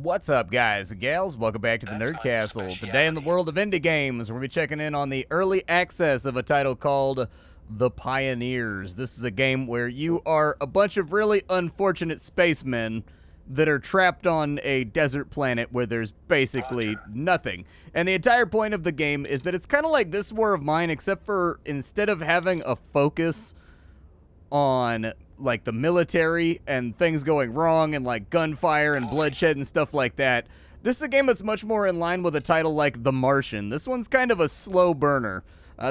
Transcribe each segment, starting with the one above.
What's up, guys and gals? Welcome back to the Nerd Castle. Today in the world of indie games, we're going to be checking in on the early access of a title called The Pioneers. This is a game where you are a bunch of really unfortunate spacemen that are trapped on a desert planet where there's basically nothing. And the entire point of the game is that it's kind of like This War of Mine, except for instead of having a focus on like the military and things going wrong and like gunfire and bloodshed and stuff like that, this is a game that's much more in line with a title like The Martian. This one's kind of a slow burner.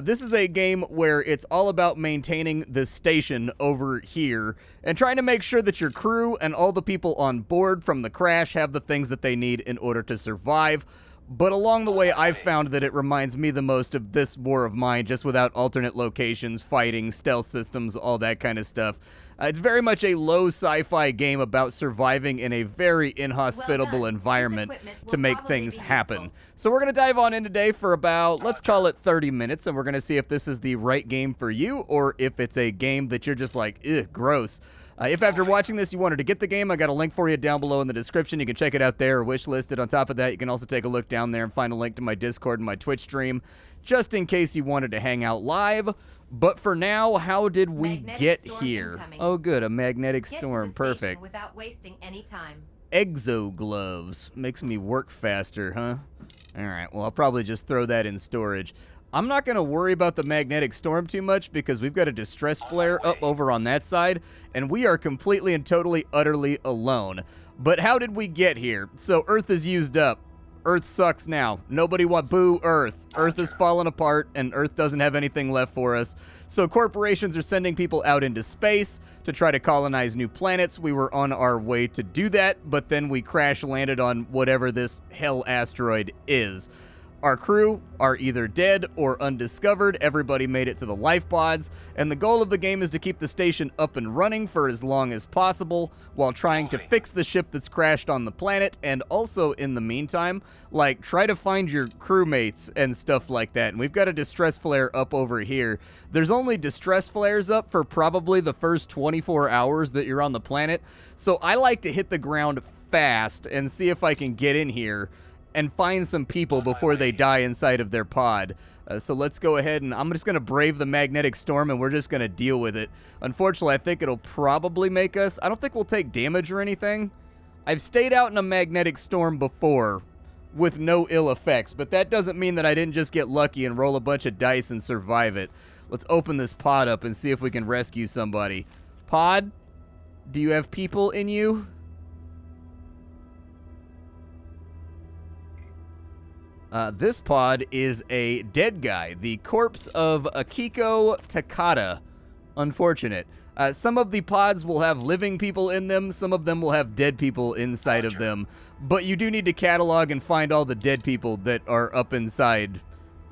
This is a game where it's all about maintaining the station over here and trying to make sure that your crew and all the people on board from the crash have the things that they need in order to survive. But along the way, I've found that it reminds me the most of This War of Mine, just without alternate locations, fighting, stealth systems, all that kind of stuff. It's very much a low sci-fi game about surviving in a very inhospitable environment to make things happen. So we're going to dive on in today for about, let's call it 30 minutes, and we're going to see if this is the right game for you, or if it's a game that you're just like, ugh, gross. If after watching this you wanted to get the game, I got a link for you down below in the description. You can check it out there or wish it. On top of that, you can also take a look down there and find a link to my Discord and my Twitch stream, just in case you wanted to hang out live. But for now, how did we get here? Incoming. Oh good, a magnetic storm, perfect. Without wasting any time. Exo gloves. Makes me work faster, huh? Alright, well I'll probably just throw that in storage. I'm not going to worry about the magnetic storm too much because we've got a distress flare up over on that side, and we are completely and totally, utterly alone. But how did we get here? So Earth is used up. Earth sucks now. Nobody boo Earth. Earth is falling apart, and Earth doesn't have anything left for us. So corporations are sending people out into space to try to colonize new planets. We were on our way to do that, but then we crash landed on whatever this hell asteroid is. Our crew are either dead or undiscovered. Everybody made it to the life pods, and the goal of the game is to keep the station up and running for as long as possible while trying to fix the ship that's crashed on the planet, and also in the meantime, like, try to find your crewmates and stuff like that. And we've got a distress flare up over here. There's only distress flares up for probably the first 24 hours that you're on the planet, so I like to hit the ground fast and see if I can get in here and find some people before they die inside of their pod. So let's go ahead, and I'm just going to brave the magnetic storm, and we're just going to deal with it. Unfortunately, I think it'll probably make us... I don't think we'll take damage or anything. I've stayed out in a magnetic storm before with no ill effects, but that doesn't mean that I didn't just get lucky and roll a bunch of dice and survive it. Let's open this pod up and see if we can rescue somebody. Pod, do you have people in you? This pod is a dead guy, the corpse of Akiko Takata. Unfortunate. Some of the pods will have living people in them, some of them will have dead people inside of them, but you do need to catalog and find all the dead people that are up inside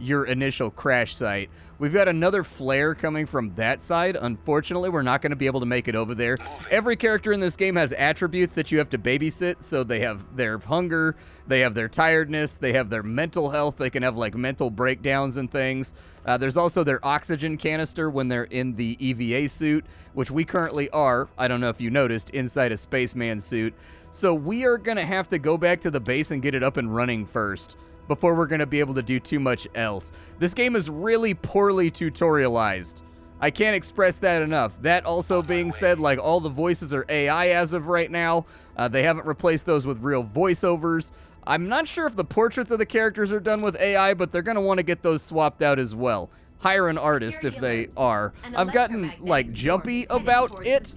your initial crash site. We've got another flare coming from that side. Unfortunately, we're not going to be able to make it over there. Every character in this game has attributes that you have to babysit, so they have their hunger, they have their tiredness, they have their mental health, they can have like mental breakdowns and things. There's also their oxygen canister when they're in the EVA suit, which we currently are, I don't know if you noticed, inside a spaceman suit. So we are going to have to go back to the base and get it up and running first before we're going to be able to do too much else. This game is really poorly tutorialized. I can't express that enough. That also being said, like, all the voices are AI as of right now. They haven't replaced those with real voiceovers. I'm not sure if the portraits of the characters are done with AI, but they're going to want to get those swapped out as well. Hire an artist if they are. I've gotten, like, jumpy about it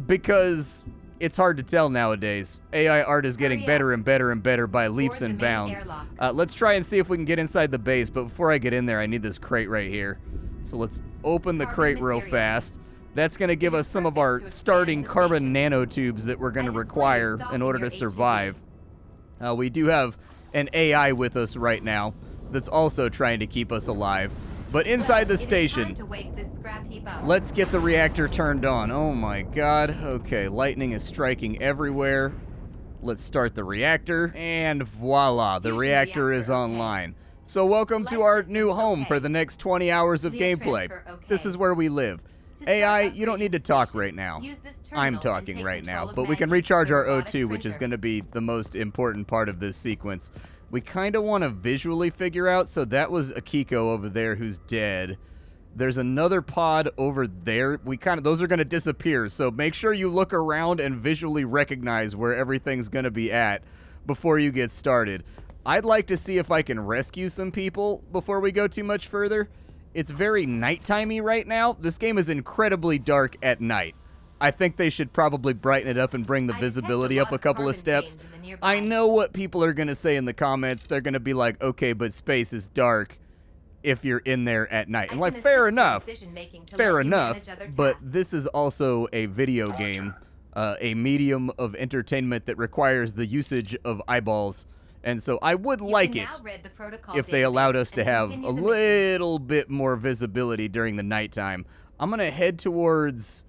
because it's hard to tell nowadays. AI art is getting better and better and better by leaps and bounds. Let's try and see if we can get inside the base, but before I get in there, I need this crate right here. So let's open the crate real fast. That's going to give us some of our starting carbon nanotubes that we're going to require in order to survive. We do have an AI with us right now that's also trying to keep us alive. But inside the station, let's get the reactor turned on. Oh my god. Okay, lightning is striking everywhere. Let's start the reactor, and voila, the reactor is online. So welcome to our new home for the next 20 hours of gameplay. This is where we live. AI, you don't need to talk right now. I'm talking right now, but we can recharge our O2, which is going to be the most important part of this sequence. We kind of want to visually figure out, so that was Akiko over there who's dead. There's another pod over there. Those are going to disappear, so make sure you look around and visually recognize where everything's going to be at before you get started. I'd like to see if I can rescue some people before we go too much further. It's very nighttimey right now. This game is incredibly dark at night. I think they should probably brighten it up and bring the visibility up a couple of steps. I know what people are going to say in the comments. They're going to be like, okay, but space is dark if you're in there at night. And like, fair enough, but this is also a video game, a medium of entertainment that requires the usage of eyeballs. And so I would like it if they allowed us to have a little bit more visibility during the nighttime. I'm going to head towards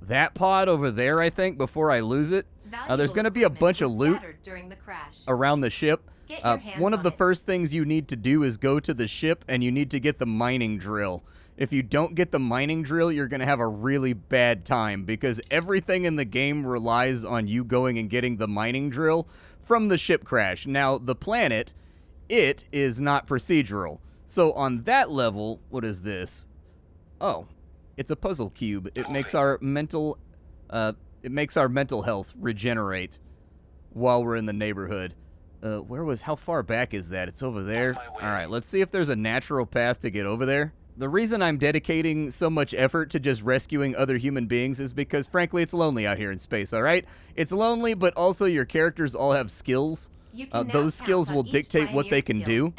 that pod over there, I think, before I lose it. There's going to be a bunch of loot around the ship. One of the first things you need to do is go to the ship, and you need to get the mining drill. If you don't get the mining drill, you're going to have a really bad time, because everything in the game relies on you going and getting the mining drill from the ship crash. Now, the planet, it is not procedural. So on that level, what is this? Oh, it's a puzzle cube. It makes our mental health regenerate while we're in the neighborhood. How far back is that? It's over there. All right, let's see if there's a natural path to get over there. The reason I'm dedicating so much effort to just rescuing other human beings is because, frankly, it's lonely out here in space, all right? It's lonely, but also your characters all have skills. Those skills will dictate what they can do,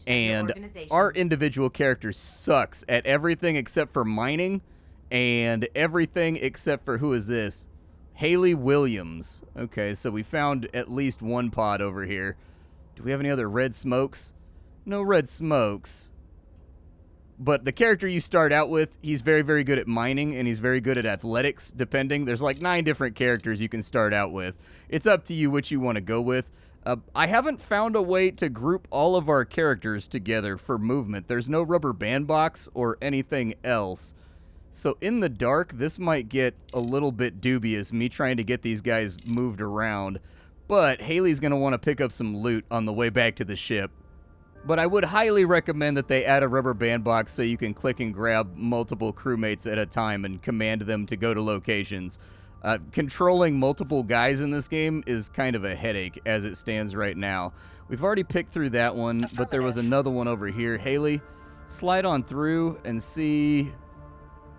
and our individual character sucks at everything except for mining, and everything except for, who is this? Haley Williams. Okay, so we found at least one pod over here. Do we have any other red smokes? No red smokes. But the character you start out with, he's very, very good at mining, and he's very good at athletics, depending. There's like 9 different characters you can start out with. It's up to you which you want to go with. I haven't found a way to group all of our characters together for movement. There's no rubber band box or anything else. So in the dark, this might get a little bit dubious, me trying to get these guys moved around. But Haley's going to want to pick up some loot on the way back to the ship. But I would highly recommend that they add a rubber band box so you can click and grab multiple crewmates at a time and command them to go to locations. Controlling multiple guys in this game is kind of a headache as it stands right now. We've already picked through that one, but there was another one over here. Haley, slide on through and see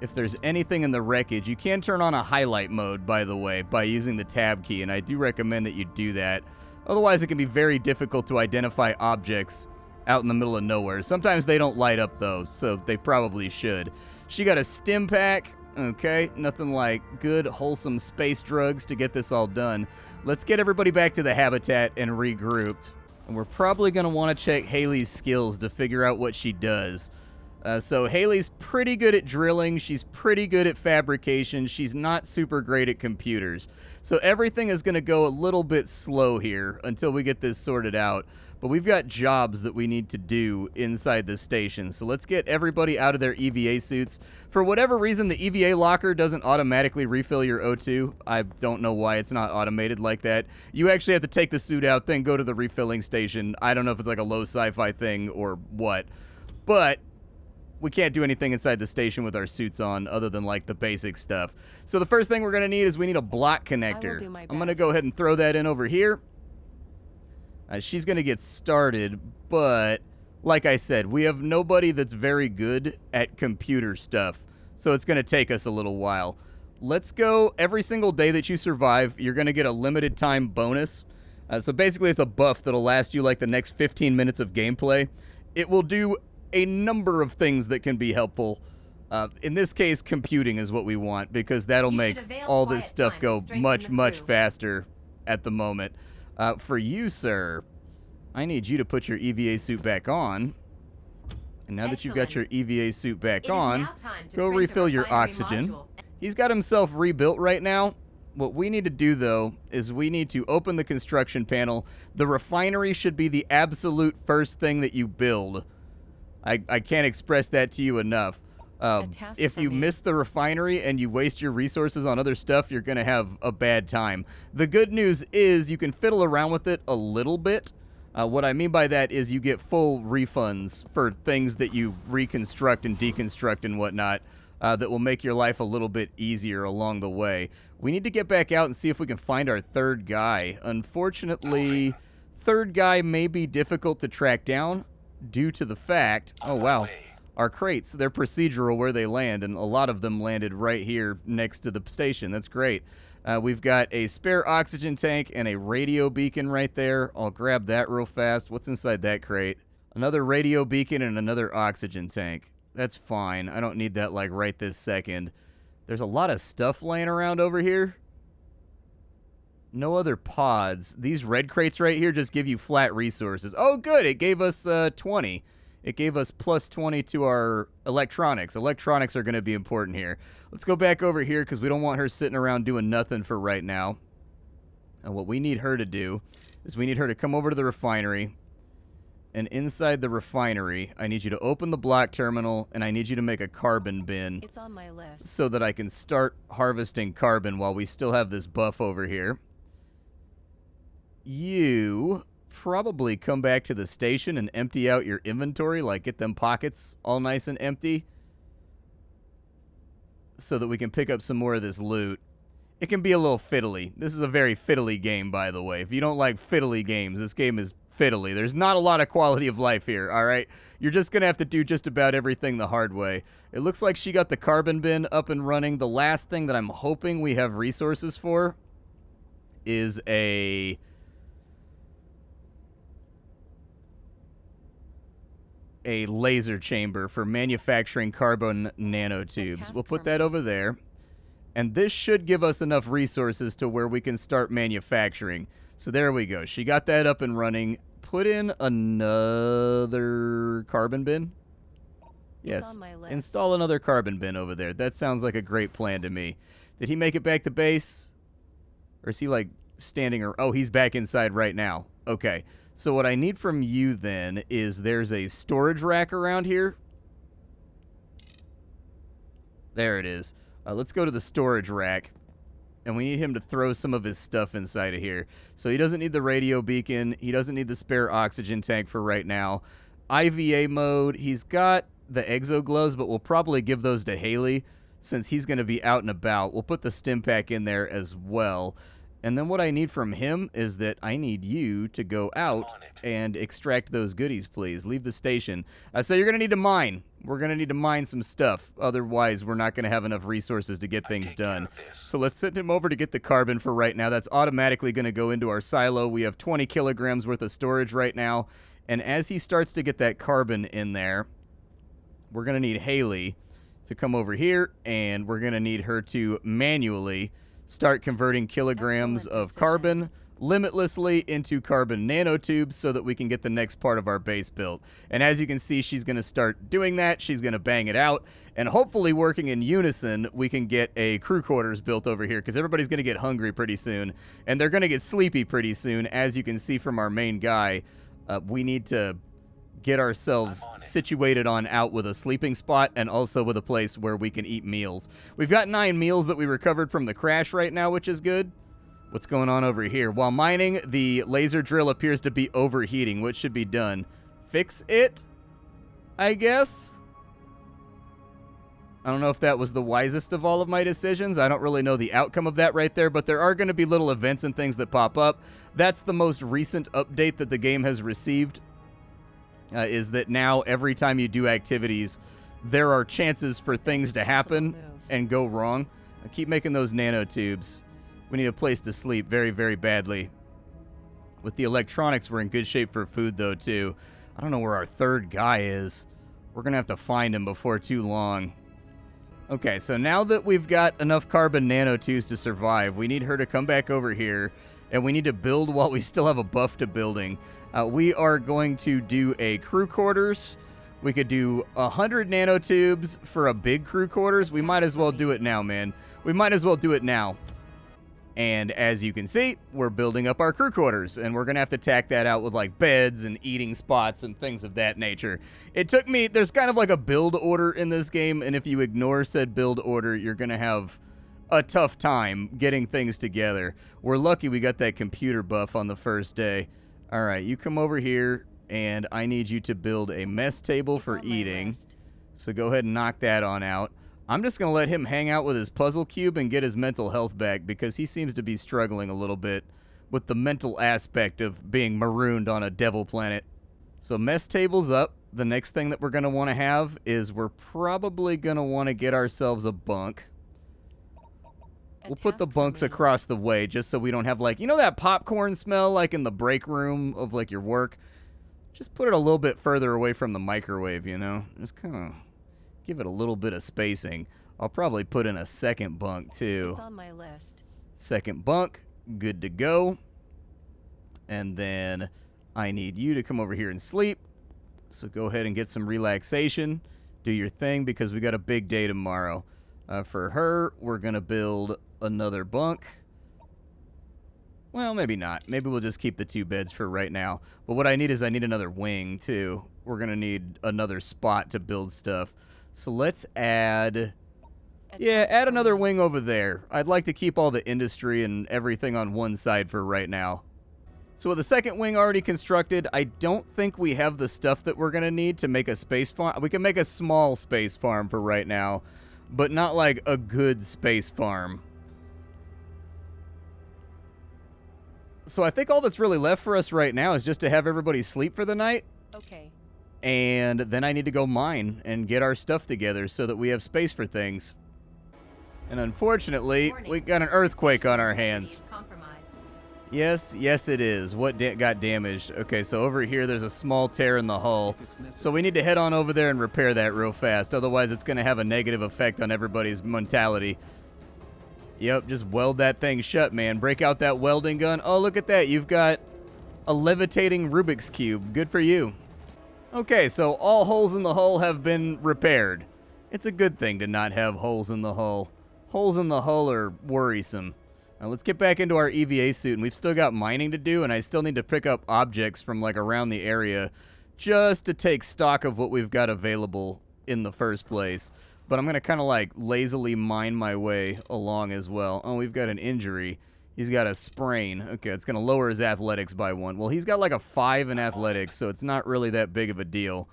if there's anything in the wreckage. You can turn on a highlight mode, by the way, by using the tab key, and I do recommend that you do that. Otherwise, it can be very difficult to identify objects out in the middle of nowhere. Sometimes they don't light up, though, so they probably should. She got a stim pack. Okay, nothing like good, wholesome space drugs to get this all done. Let's get everybody back to the habitat and regrouped. And we're probably going to want to check Haley's skills to figure out what she does. So Haley's pretty good at drilling. She's pretty good at fabrication. She's not super great at computers. So everything is going to go a little bit slow here until we get this sorted out. But we've got jobs that we need to do inside the station. So let's get everybody out of their EVA suits. For whatever reason, the EVA locker doesn't automatically refill your O2. I don't know why it's not automated like that. You actually have to take the suit out, then go to the refilling station. I don't know if it's like a low sci-fi thing or what. But we can't do anything inside the station with our suits on other than like the basic stuff. So the first thing we're going to need is we need a block connector. I'm going to go ahead and throw that in over here. She's going to get started, but like I said, we have nobody that's very good at computer stuff, so it's going to take us a little while. Let's go. Every single day that you survive, you're going to get a limited time bonus. So basically, it's a buff that'll last you like the next 15 minutes of gameplay. It will do a number of things that can be helpful. In this case, computing is what we want, because that'll make all this stuff go much, much faster at the moment. For you, sir, I need you to put your EVA suit back on. And now that you've got your EVA suit back on, go refill your oxygen. He's got himself rebuilt right now. What we need to do, though, is we need to open the construction panel. The refinery should be the absolute first thing that you build. I can't express that to you enough. If you miss the refinery and you waste your resources on other stuff, you're going to have a bad time. The good news is you can fiddle around with it a little bit. What I mean by that is you get full refunds for things that you reconstruct and deconstruct and whatnot that will make your life a little bit easier along the way. We need to get back out and see if we can find our third guy. Unfortunately, third guy may be difficult to track down due to the fact... Oh, wow. Our crates, they're procedural where they land, and a lot of them landed right here next to the station. That's great. We've got a spare oxygen tank and a radio beacon right there. I'll grab that real fast. What's inside that crate? Another radio beacon and another oxygen tank. That's fine. I don't need that, like, right this second. There's a lot of stuff laying around over here. No other pods. These red crates right here just give you flat resources. Oh, good. It gave us 20. It gave us plus 20 to our electronics. Electronics are going to be important here. Let's go back over here because we don't want her sitting around doing nothing for right now. And what we need her to do is we need her to come over to the refinery. And inside the refinery, I need you to open the block terminal, and I need you to make a carbon bin. It's on my list. So that I can start harvesting carbon while we still have this buff over here. You... probably come back to the station and empty out your inventory, like get them pockets all nice and empty so that we can pick up some more of this loot. It can be a little fiddly. This is a very fiddly game, by the way. If you don't like fiddly games, this game is fiddly. There's not a lot of quality of life here, all right? You're just going to have to do just about everything the hard way. It looks like she got the carbon bin up and running. The last thing that I'm hoping we have resources for is a laser chamber for manufacturing carbon nanotubes. We'll put that over there. And this should give us enough resources to where we can start manufacturing. So there we go. She got that up and running. Put in another carbon bin. Yes. Install another carbon bin over there. That sounds like a great plan to me. Did he make it back to base? Or is he like standing... Oh, he's back inside right now. Okay. So what I need from you then is there's a storage rack around here. There it is. Let's go to the storage rack. And we need him to throw some of his stuff inside of here. So he doesn't need the radio beacon. He doesn't need the spare oxygen tank for right now. IVA mode. He's got the exo gloves, but we'll probably give those to Haley since he's going to be out and about. We'll put the stim pack in there as well. And then what I need from him is that I need you to go out and extract those goodies, please. Leave the station. So you're going to need to mine. We're going to need to mine some stuff. Otherwise, we're not going to have enough resources to get things done. So let's send him over to get the carbon for right now. That's automatically going to go into our silo. We have 20 kilograms worth of storage right now. And as he starts to get that carbon in there, we're going to need Haley to come over here. And we're going to need her to manually... start converting kilograms of carbon limitlessly into carbon nanotubes so that we can get the next part of our base built. And as you can see, she's going to start doing that. She's going to bang it out. And hopefully working in unison, we can get a crew quarters built over here because everybody's going to get hungry pretty soon. And they're going to get sleepy pretty soon. As you can see from our main guy, we need to get ourselves situated on out with a sleeping spot and also with a place where we can eat meals. We've got 9 meals that we recovered from the crash right now, which is good. What's going on over here? While mining, the laser drill appears to be overheating. What should be done? Fix it, I guess? I don't know if that was the wisest of all of my decisions. I don't really know the outcome of that right there, but there are going to be little events and things that pop up. That's the most recent update that the game has received. Is that now every time you do activities, there are chances for things to happen and go wrong. Keep making those nanotubes. We need a place to sleep very, very badly. With the electronics, we're in good shape for food, though, too. I don't know where our third guy is. We're going to have to find him before too long. Okay, so now that we've got enough carbon nanotubes to survive, we need her to come back over here, and we need to build while we still have a buff to building. We are going to do a crew quarters. We could do 100 nanotubes for a big crew quarters. We might as well do it now, man. We might as well do it now. And as you can see, we're building up our crew quarters, and we're going to have to tack that out with like beds and eating spots and things of that nature. It took me, there's kind of like a build order in this game, and if you ignore said build order, you're going to have a tough time getting things together. We're lucky we got that computer buff on the first day. All right, you come over here, and I need you to build a mess table for eating. So go ahead and knock that on out. I'm just going to let him hang out with his puzzle cube and get his mental health back because he seems to be struggling a little bit with the mental aspect of being marooned on a devil planet. So mess table's up. The next thing that we're going to want to have is we're probably going to want to get ourselves a bunk. We'll put the bunks across the way just so we don't have like, you know that popcorn smell like in the break room of like your work? Just put it a little bit further away from the microwave, you know? Just kind of give it a little bit of spacing. I'll probably put in a second bunk, too. It's on my list. Second bunk, good to go. And then I need you to come over here and sleep. So go ahead and get some relaxation. Do your thing because we got a big day tomorrow. For her, we're going to build another bunk. Well, maybe not. Maybe we'll just keep the 2 beds for right now. But what I need is I need another wing, too. We're going to need another spot to build stuff. So let's add... Yeah, add another wing over there. I'd like to keep all the industry and everything on one side for right now. So with the second wing already constructed, I don't think we have the stuff that we're going to need to make a space farm. We can make a small space farm for right now, but not like a good space farm. So I think all that's really left for us right now is just to have everybody sleep for the night. Okay. And then I need to go mine and get our stuff together so that we have space for things. And unfortunately, we got an earthquake on our hands. Yes, it is. What got damaged? Okay, so over here there's a small tear in the hull. So we need to head on over there and repair that real fast. Otherwise, it's going to have a negative effect on everybody's mentality. Yep, just weld that thing shut, man. Break out that welding gun. Oh, look at that. You've got a levitating Rubik's Cube. Good for you. Okay, so all holes in the hull have been repaired. It's a good thing to not have holes in the hull. Holes in the hull are worrisome. Now let's get back into our EVA suit, and we've still got mining to do, and I still need to pick up objects from like around the area just to take stock of what we've got available in the first place. But I'm going to kind of like lazily mine my way along as well. Oh, we've got an injury. He's got a sprain. Okay, it's going to lower his athletics by 1. Well, he's got like a 5 in athletics, so it's not really that big of a deal.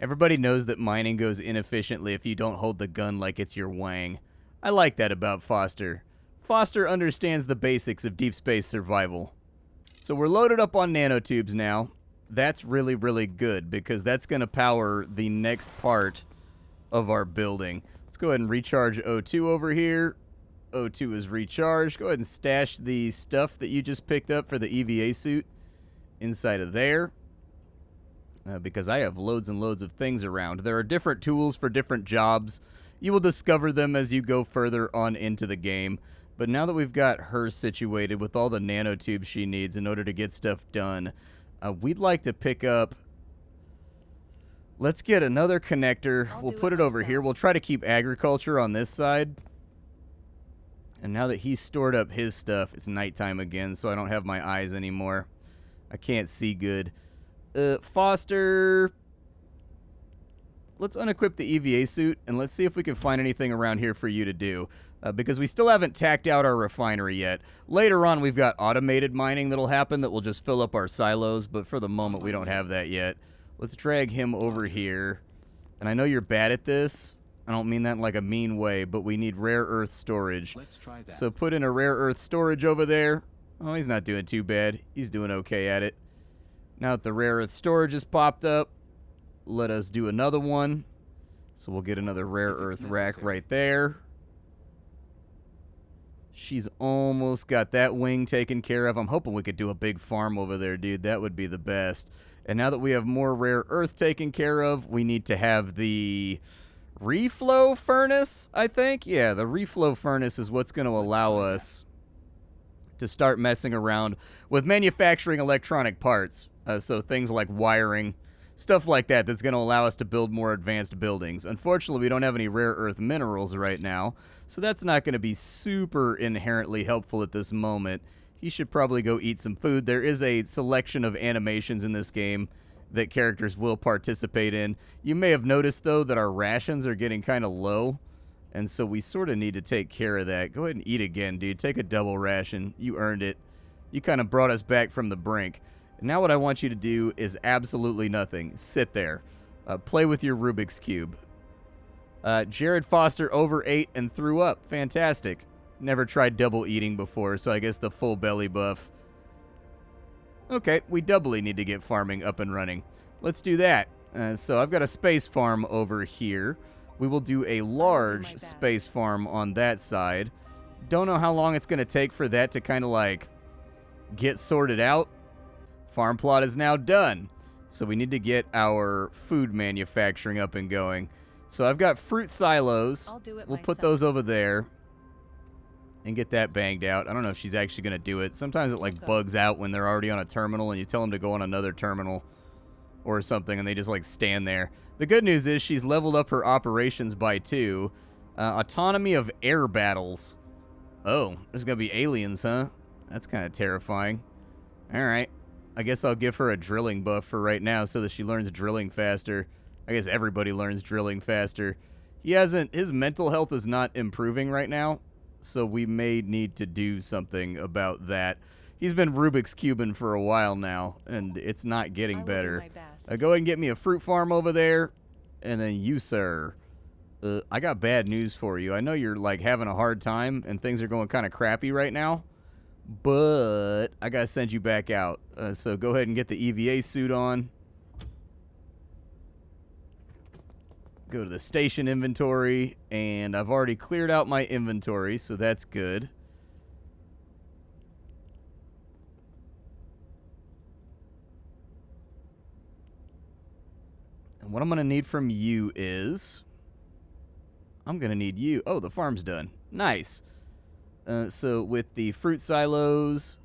Everybody knows that mining goes inefficiently if you don't hold the gun like it's your wang. I like that about Foster. Foster understands the basics of deep space survival. So we're loaded up on nanotubes now. That's really, really good because that's going to power the next part of our building. Let's go ahead and recharge O2 over here. O2 is recharged. Go ahead and stash the stuff that you just picked up for the EVA suit inside of there. Because I have loads and loads of things around. There are different tools for different jobs. You will discover them as you go further on into the game. But now that we've got her situated with all the nanotubes she needs in order to get stuff done, we'd like to pick up... Let's get another connector. We'll put it over here. We'll try to keep agriculture on this side. And now that he's stored up his stuff, it's nighttime again, so I don't have my eyes anymore. I can't see good. Foster, let's unequip the EVA suit, and let's see if we can find anything around here for you to do. Because we still haven't tacked out our refinery yet. Later on, we've got automated mining that'll happen that will just fill up our silos, but for the moment, we don't have that yet. Let's drag him over here. And I know you're bad at this. I don't mean that in like a mean way, but we need rare earth storage. Let's try that. So put in a rare earth storage over there. Oh, he's not doing too bad. He's doing okay at it. Now that the rare earth storage has popped up, let us do another one. So we'll get another rare earth rack right there. She's almost got that wing taken care of. I'm hoping we could do a big farm over there, dude. That would be the best. And now that we have more rare earth taken care of, we need to have the reflow furnace, I think. Yeah, the reflow furnace is what's going to allow us to start messing around with manufacturing electronic parts. So things like wiring, Stuff like that that's going to allow us to build more advanced buildings. Unfortunately, we don't have any rare earth minerals right now, so that's not going to be super inherently helpful at this moment. He should probably go eat some food. There is a selection of animations in this game that characters will participate in. You may have noticed, though, that our rations are getting kind of low, and so we sort of need to take care of that. Go ahead and eat again, dude. Take a double ration. You earned it. You kind of brought us back from the brink. Now what I want you to do is absolutely nothing. Sit there. Play with your Rubik's Cube. Jared Foster overate and threw up. Fantastic. Never tried double eating before, so I guess the full belly buff. Okay, we doubly need to get farming up and running. Let's do that. So I've got a space farm over here. We will do a large space farm on that side. Don't know how long it's going to take for that to kind of like get sorted out. Farm plot is now done. So we need to get our food manufacturing up and going. So I've got fruit silos. We'll put those over there and get that banged out. I don't know if she's actually going to do it. Sometimes it like bugs out when they're already on a terminal and you tell them to go on another terminal or something and they just like stand there. The good news is she's leveled up her operations by 2. Autonomy of air battles. Oh, there's going to be aliens, huh? That's kind of terrifying. All right. I guess I'll give her a drilling buff for right now so that she learns drilling faster. I guess everybody learns drilling faster. His mental health is not improving right now, so we may need to do something about that. He's been Rubik's Cubing for a while now, and it's not getting better. Go ahead and get me a fruit farm over there, and then you, sir. I got bad news for you. I know you're like having a hard time, and things are going kind of crappy right now. But I gotta send you back out. So go ahead and get the EVA suit on. Go to the station inventory, and I've already cleared out my inventory, so that's good. And what I'm gonna need from you is... I'm gonna need you. Oh, the farm's done. Nice. So with the fruit silos...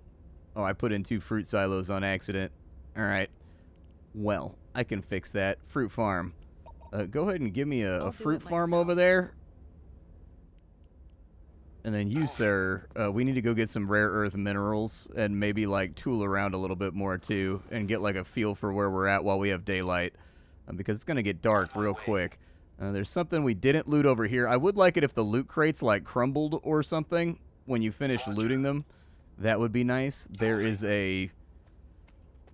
Oh, I put in 2 fruit silos on accident. Alright. Well, I can fix that. Fruit farm. Go ahead and give me a fruit farm over there. And then you, sir, we need to go get some rare earth minerals and maybe, like, tool around a little bit more, too, and get, like, a feel for where we're at while we have daylight. Because it's going to get dark real quick. There's something we didn't loot over here. I would like it if the loot crates, like, crumbled or something when you finish looting them. That would be nice. There is a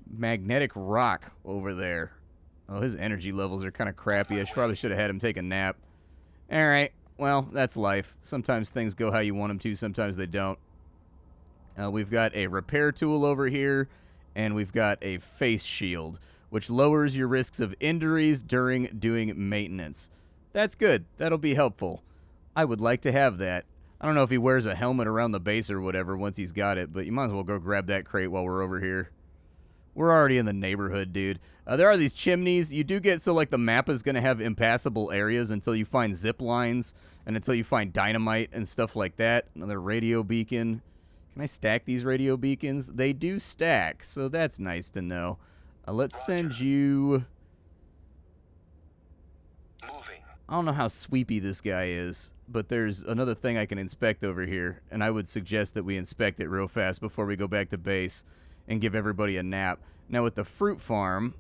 magnetic rock over there. Oh, his energy levels are kind of crappy. I probably should have had him take a nap. Alright, well, that's life. Sometimes things go how you want them to, sometimes they don't. We've got a repair tool over here, and we've got a face shield, which lowers your risks of injuries during doing maintenance. That's good. That'll be helpful. I would like to have that. I don't know if he wears a helmet around the base or whatever once he's got it, but you might as well go grab that crate while we're over here. We're already in the neighborhood, dude. There are these chimneys. You do get, so like the map is going to have impassable areas until you find zip lines and until you find dynamite and stuff like that. Another radio beacon. Can I stack these radio beacons? They do stack, so that's nice to know. Let's send you... I don't know how sweepy this guy is, but there's another thing I can inspect over here, and I would suggest that we inspect it real fast before we go back to base and give everybody a nap. Now with the fruit farm,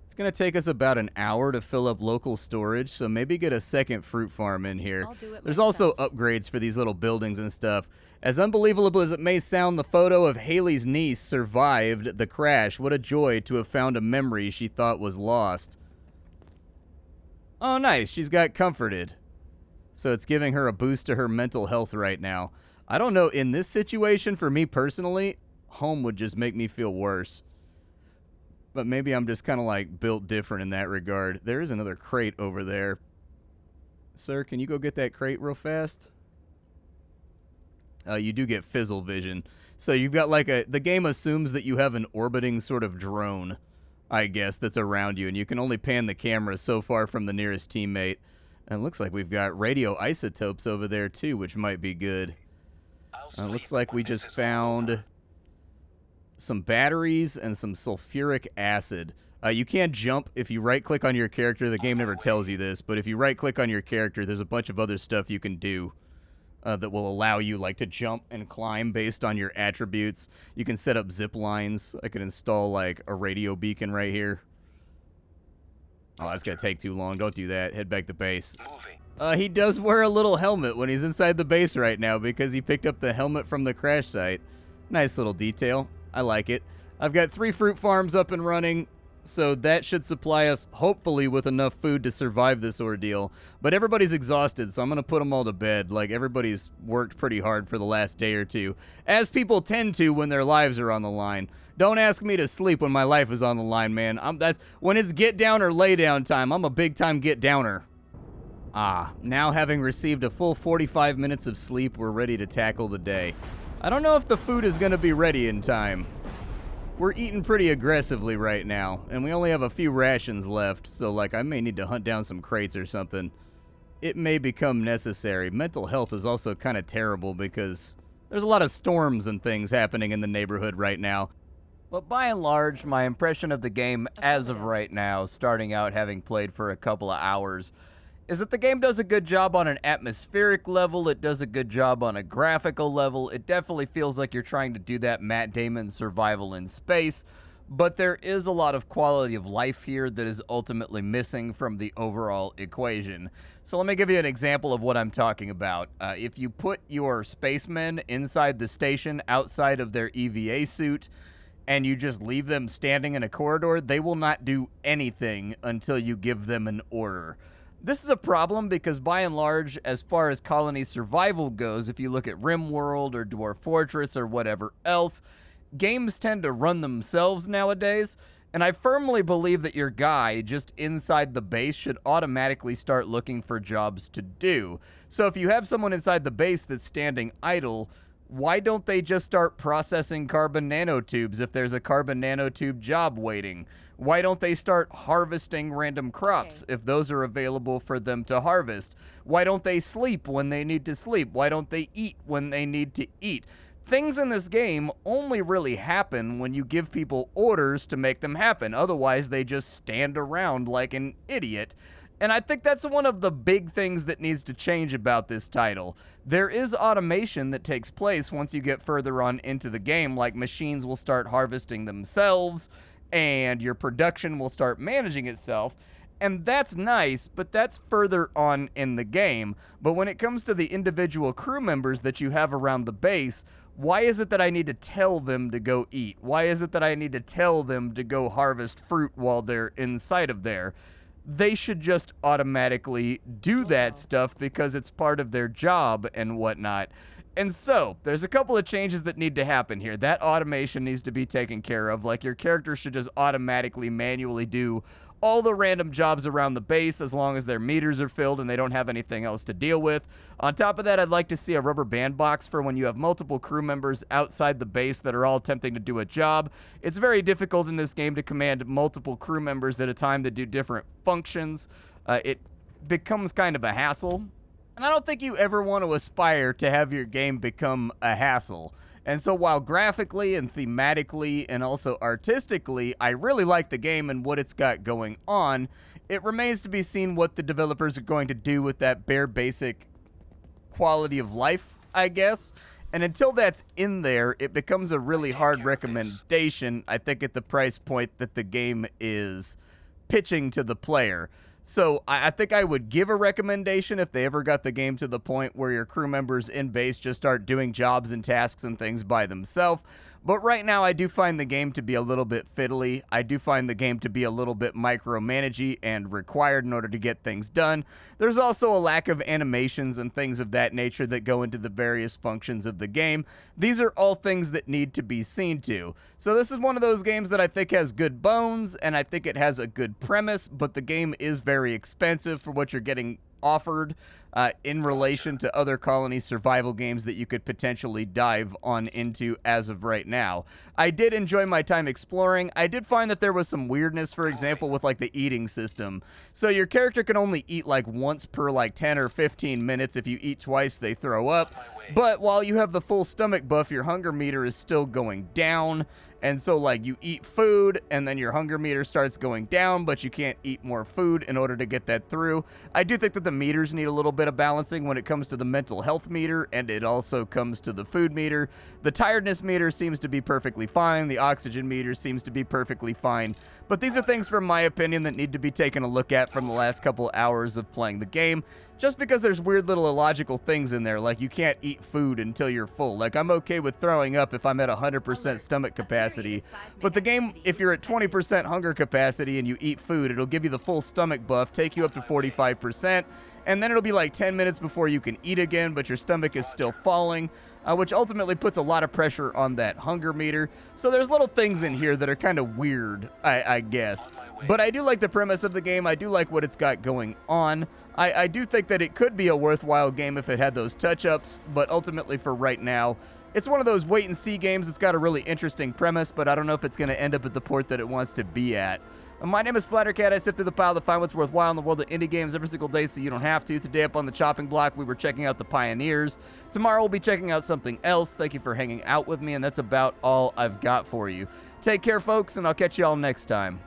it's going to take us about an hour to fill up local storage, so maybe get a second fruit farm in here. There's also upgrades for these little buildings and stuff. As unbelievable as it may sound, the photo of Haley's niece survived the crash. What a joy to have found a memory she thought was lost. Oh, nice. She's got comforted. So it's giving her a boost to her mental health right now. I don't know. In this situation, for me personally, home would just make me feel worse. But maybe I'm just kind of like built different in that regard. There is another crate over there. Sir, can you go get that crate real fast? You do get fizzle vision. So you've got like the game assumes that you have an orbiting sort of drone, I guess, that's around you. And you can only pan the camera so far from the nearest teammate. And it looks like we've got radio isotopes over there too, which might be good. Looks like we just found some batteries, and some sulfuric acid. You can't jump if you right-click on your character. The game never tells you this, but if you right-click on your character, there's a bunch of other stuff you can do that will allow you, like, to jump and climb based on your attributes. You can set up zip lines. I can install, like, a radio beacon right here. Oh, that's gonna take too long. Don't do that. Head back to base. He does wear a little helmet when he's inside the base right now because he picked up the helmet from the crash site. Nice little detail. I like it. I've got 3 fruit farms up and running, so that should supply us, hopefully, with enough food to survive this ordeal. But everybody's exhausted, so I'm going to put them all to bed. Like, everybody's worked pretty hard for the last day or two, as people tend to when their lives are on the line. Don't ask me to sleep when my life is on the line, man. That's when it's get down or lay down time. I'm a big-time get downer. Now having received a full 45 minutes of sleep, we're ready to tackle the day. I don't know if the food is going to be ready in time. We're eating pretty aggressively right now, and we only have a few rations left, so, like, I may need to hunt down some crates or something. It may become necessary. Mental health is also kind of terrible because there's a lot of storms and things happening in the neighborhood right now. But by and large, my impression of the game as of right now, starting out having played for a couple of hours, is that the game does a good job on an atmospheric level. It does a good job on a graphical level. It definitely feels like you're trying to do that Matt Damon survival in space, but there is a lot of quality of life here that is ultimately missing from the overall equation. So let me give you an example of what I'm talking about. If you put your spacemen inside the station outside of their EVA suit, and you just leave them standing in a corridor, they will not do anything until you give them an order. This is a problem because, by and large, as far as colony survival goes, if you look at RimWorld or Dwarf Fortress or whatever else, games tend to run themselves nowadays, and I firmly believe that your guy just inside the base should automatically start looking for jobs to do. So if you have someone inside the base that's standing idle, why don't they just start processing carbon nanotubes if there's a carbon nanotube job waiting? Why don't they start harvesting random crops if those are available for them to harvest? Why don't they sleep when they need to sleep? Why don't they eat when they need to eat? Things in this game only really happen when you give people orders to make them happen. Otherwise, they just stand around like an idiot. And I think that's one of the big things that needs to change about this title. There is automation that takes place once you get further on into the game, like machines will start harvesting themselves, and your production will start managing itself. And that's nice, but that's further on in the game. But when it comes to the individual crew members that you have around the base, why is it that I need to tell them to go eat? Why is it that I need to tell them to go harvest fruit while they're inside of there? They should just automatically do that stuff because it's part of their job and whatnot. And so, there's a couple of changes that need to happen here. That automation needs to be taken care of. Like, your character should just automatically manually do all the random jobs around the base as long as their meters are filled and they don't have anything else to deal with. On top of that, I'd like to see a rubber band box for when you have multiple crew members outside the base that are all attempting to do a job. It's very difficult in this game to command multiple crew members at a time to do different functions. It becomes kind of a hassle. And I don't think you ever want to aspire to have your game become a hassle. And so while graphically and thematically and also artistically, I really like the game and what it's got going on, it remains to be seen what the developers are going to do with that bare basic quality of life, I guess. And until that's in there, it becomes a really hard recommendation, I think, at the price point that the game is pitching to the player. So I think I would give a recommendation if they ever got the game to the point where your crew members in base just start doing jobs and tasks and things by themselves. But right now, I do find the game to be a little bit fiddly. I do find the game to be a little bit micromanagey and required in order to get things done. There's also a lack of animations and things of that nature that go into the various functions of the game. These are all things that need to be seen to. So this is one of those games that I think has good bones, and I think it has a good premise, but the game is very expensive for what you're getting offered in relation to other colony survival games that you could potentially dive on into as of right now. I did enjoy my time exploring. I did find that there was some weirdness, for example, with like the eating system. So your character can only eat like once per like 10 or 15 minutes. If you eat twice, they throw up. But while you have the full stomach buff, your hunger meter is still going down. And so, like, you eat food, and then your hunger meter starts going down, but you can't eat more food in order to get that through. I do think that the meters need a little bit of balancing when it comes to the mental health meter, and it also comes to the food meter. The tiredness meter seems to be perfectly fine. The oxygen meter seems to be perfectly fine. But these are things, from my opinion, that need to be taken a look at from the last couple hours of playing the game. Just because there's weird little illogical things in there, like you can't eat food until you're full. Like, I'm okay with throwing up if I'm at 100% stomach capacity, but the game, if you're at 20% hunger capacity and you eat food, it'll give you the full stomach buff, take you up to 45%, and then it'll be like 10 minutes before you can eat again, but your stomach is still falling, which ultimately puts a lot of pressure on that hunger meter. So there's little things in here that are kind of weird, I guess. But I do like the premise of the game. I do like what it's got going on. I do think that it could be a worthwhile game if it had those touch-ups, but ultimately for right now, it's one of those wait-and-see games. It's got a really interesting premise, but I don't know if it's going to end up at the port that it wants to be at. My name is Splattercat. I sift through the pile to find what's worthwhile in the world of indie games every single day so you don't have to. Today up on the chopping block, we were checking out the Pioneers. Tomorrow we'll be checking out something else. Thank you for hanging out with me, and that's about all I've got for you. Take care, folks, and I'll catch you all next time.